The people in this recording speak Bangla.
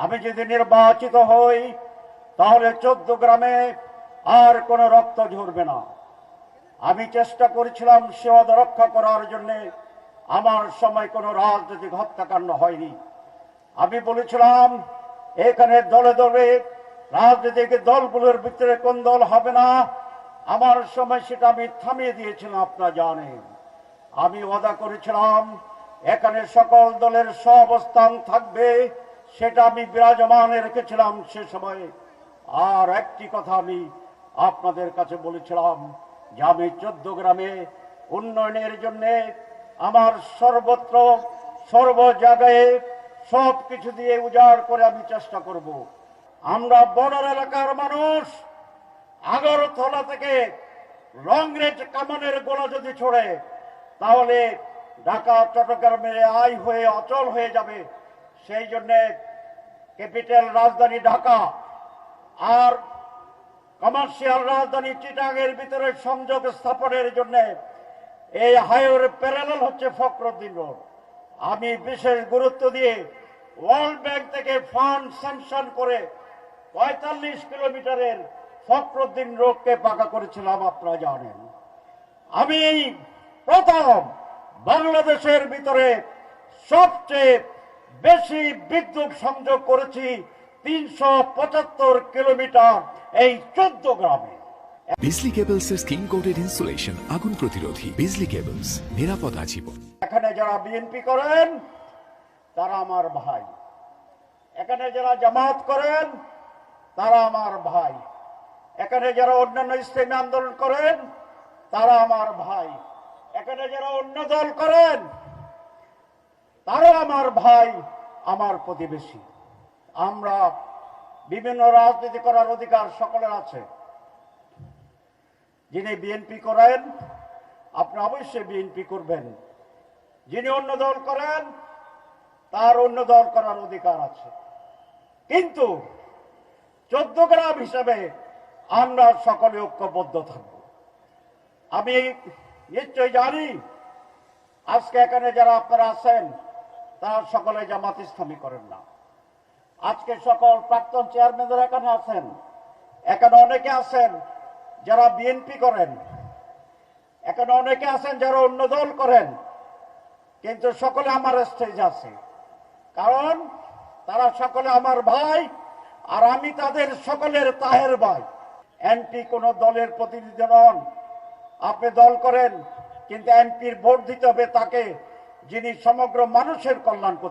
আমি যদি নির্বাচিত হই তাহলে 14 গ্রামে আর কোনো রক্ত ঝরবে না। আমি চেষ্টা করেছিলাম সীমান্ত রক্ষা করার জন্য। আমার সময় কোনো রাজনৈতিক হত্যাকাণ্ড হয়নি। আমি বলেছিলাম এখানে দলে দলে রাজনৈতিক দলগুলোর ভিতরে কোন্দল হবে না। আমার সময় সেটা আমি থামিয়ে দিয়েছিলাম, আপনারা জানেন। আমি ওয়াদা করেছিলাম এখানে সকল দলের সহাবস্থান থাকবে, সেটা আমি বিরাজমান রেখেছিলাম সে সময়ে। আর একটি কথা আমি আপনাদের কাছে বলেছিলাম যে আমি 14 গ্রামে উন্নয়নের জন্য আমার সর্বত্র সর্ব জায়গায় সব কিছু দিয়ে উজাড় করে আমি চেষ্টা করব। আমরা বর্ডার এলাকার মানুষ, আগরতলা থেকে লংরেঞ্জ কামানের গোলা যদি ছড়ে তাহলে ঢাকা চট্টগ্রামের আয় হয়ে অচল হয়ে যাবে। সেই জন্য ক্যাপিটাল রাজধানী ঢাকা আর কমার্শিয়াল রাজধানী চিটাগের ভিতরে সংযোগ স্থাপনের জন্য এই হাইওয়ের প্যারালাল হচ্ছে ফখরুদ্দিন রোড। আমি বিশেষ গুরুত্ব দিয়ে ওয়ার্ল্ড ব্যাংক থেকে ফান্ড স্যাংশন করে 45 কিলোমিটারের ফখরুদ্দিন রোডকে পাকা করেছিলাম, আপনারা জানেন। আমি প্রথম বাংলাদেশের ভিতরে সবচেয়ে বেশি বিদ্যুৎ সংযোগ করেছি 375 কিলোমিটার এই 14 গ্রামে। বিজলি কেবলস এর স্কিন কোটেড ইনসুলেশন আগুন প্রতিরোধী। বিজলি কেবলস, নিরাপদ আজীবন। এখানে যারা বিএনপি করেন তারা আমার ভাই, এখানে যারা জামাত করেন তারা আমার ভাই, এখানে যারা অন্যান্য ইসলামী আন্দোলন করেন তারা আমার ভাই, এখানে যারা অন্য দল করেন তারা আমার ভাই, আমার প্রতিবেশী। আমরা বিভিন্ন রাজনীতি করার অধিকার সকলের আছে। যিনি বিএনপি করেন আপনি অবশ্যই বিএনপি করবেন, যিনি অন্য দল করেন তার অন্য দল করার অধিকার আছে। কিন্তু 14 গ্রাম হিসেবে আমরা সকলে ঐক্যবদ্ধ থাকব। আমি নিশ্চয় জানি আজকে এখানে যারা আপনারা আছেন তারা সকলে জামাত ইসলামী করেন না। আজকে সকল প্রাক্তন চেয়ারম্যানরা এখানে আছেন, এখানে অনেকে আছেন যারা বিএনপি করেন, এখানে অনেকে আছেন যারা অন্য দল করেন, কিন্তু সকলে আমার স্টেজ আছে, কারণ তারা সকলে আমার ভাই আর আমি তাদের সকলের তাহের ভাই। এমপি কোন দলের প্রতিনিধি নন। আপনি দল করেন কিন্তু এমপির ভোট দিতে হবে তাকে যিনি সমগ্র মানুষের কল্যাণ করতে